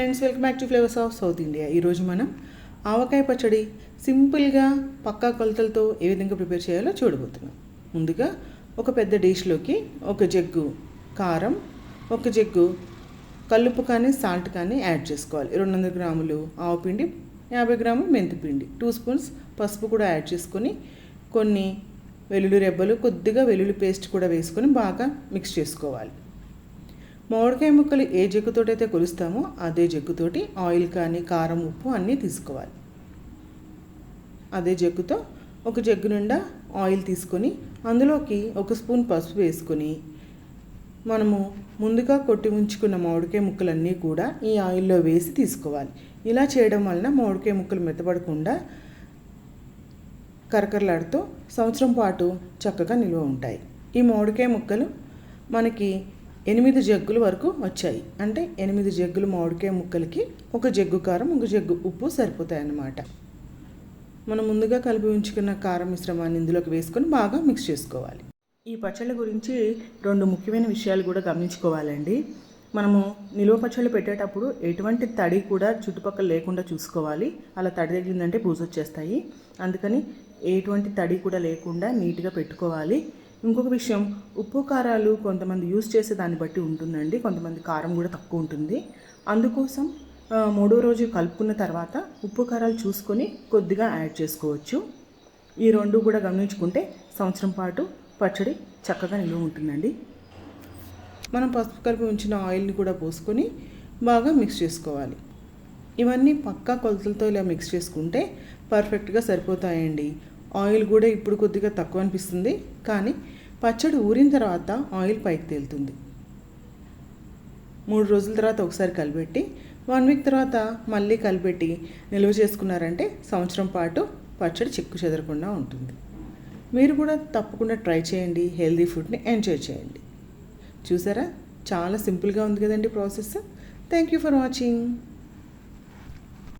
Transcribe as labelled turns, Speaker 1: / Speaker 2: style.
Speaker 1: Friends, welcome back to flavours of south India. ఈరోజు మనం ఆవకాయ పచ్చడి సింపుల్గా పక్కా కొలతలతో ఏ విధంగా ప్రిపేర్ చేయాలో చూడబోతున్నాం. ముందుగా ఒక పెద్ద డిష్లోకి ఒక జగ్గు కారం, ఒక జగ్గు కల్లుప్పు కానీ సాల్ట్ కానీ యాడ్ చేసుకోవాలి. 200 గ్రాములు ఆవపిండి, 50 గ్రాములు మెంతిపిండి, 2 స్పూన్స్ పసుపు కూడా యాడ్ చేసుకొని కొన్ని వెల్లుల్లి రెబ్బలు, కొద్దిగా వెల్లుల్లి పేస్ట్ కూడా వేసుకొని బాగా మిక్స్ చేసుకోవాలి. మామిడికాయ ముక్కలు ఏ జగ్గుతోటి అయితే కొలుస్తామో అదే జగ్గుతోటి ఆయిల్ కానీ కారం, ఉప్పు అన్నీ తీసుకోవాలి. అదే జగ్గుతో ఒక జగ్గు నిండా ఆయిల్ తీసుకొని అందులోకి 1 స్పూన్ పసుపు వేసుకొని మనము ముందుగా కొట్టి ఉంచుకున్న మామిడికాయ ముక్కలన్నీ కూడా ఈ ఆయిల్లో వేసి తీసుకోవాలి. ఇలా చేయడం వలన మామిడికాయ ముక్కలు మెత్తపడకుండా కరకరలాడుతూ సంవత్సరం పాటు చక్కగా నిల్వ ఉంటాయి. ఈ మామిడికాయ ముక్కలు మనకి 8 జగ్గుల వరకు వచ్చాయి. అంటే 8 జగ్గులు మామిడికాయ ముక్కలకి ఒక జగ్గు కారం, ఒక జగ్గు ఉప్పు సరిపోతాయి అన్నమాట. మనం ముందుగా కలిపి ఉంచుకున్న కారం మిశ్రమాన్ని ఇందులోకి వేసుకొని బాగా మిక్స్ చేసుకోవాలి. ఈ పచ్చళ్ళ గురించి 2 ముఖ్యమైన విషయాలు కూడా గమనించుకోవాలండి. మనము నిలువ పచ్చళ్ళు పెట్టేటప్పుడు ఎటువంటి తడి కూడా చుట్టుపక్కల లేకుండా చూసుకోవాలి. అలా తడి తగిలిందంటే బూజు వచ్చేస్తాయి. అందుకని ఎటువంటి తడి కూడా లేకుండా నీట్గా పెట్టుకోవాలి. ఇంకొక విషయం, ఉప్పు కారాలు కొంతమంది యూజ్ చేసే దాన్ని బట్టి ఉంటుందండి. కొంతమంది కారం కూడా తక్కువ ఉంటుంది. అందుకోసం 3వ రోజు కలుపుకున్న తర్వాత ఉప్పు కారాలు చూసుకొని కొద్దిగా యాడ్ చేసుకోవచ్చు. ఈ 2 కూడా గమనించుకుంటే సంవత్సరం పాటు పచ్చడి చక్కగా నిలువ ఉంటుందండి. మనం పసుపు కలిపి ఉంచిన ఆయిల్ని కూడా పోసుకొని బాగా మిక్స్ చేసుకోవాలి. ఇవన్నీ పక్కా కొలతలతో ఇలా మిక్స్ చేసుకుంటే పర్ఫెక్ట్గా సరిపోతాయండి. ఆయిల్ కూడా ఇప్పుడు కొద్దిగా తక్కువ అనిపిస్తుంది, కానీ పచ్చడి ఊరిన తర్వాత ఆయిల్ పైకి తేలుతుంది. 3 రోజుల తర్వాత ఒకసారి కలిపెట్టి 1 వీక్ తర్వాత మళ్ళీ కలిపెట్టి నిల్వ చేసుకున్నారంటే సంవత్సరం పాటు పచ్చడి చెక్కు చెదరకుండా ఉంటుంది. మీరు కూడా తప్పకుండా ట్రై చేయండి. హెల్దీ ఫుడ్ని ఎంజాయ్ చేయండి. చూసారా, చాలా సింపుల్గా ఉంది కదండి process. Thank you for watching.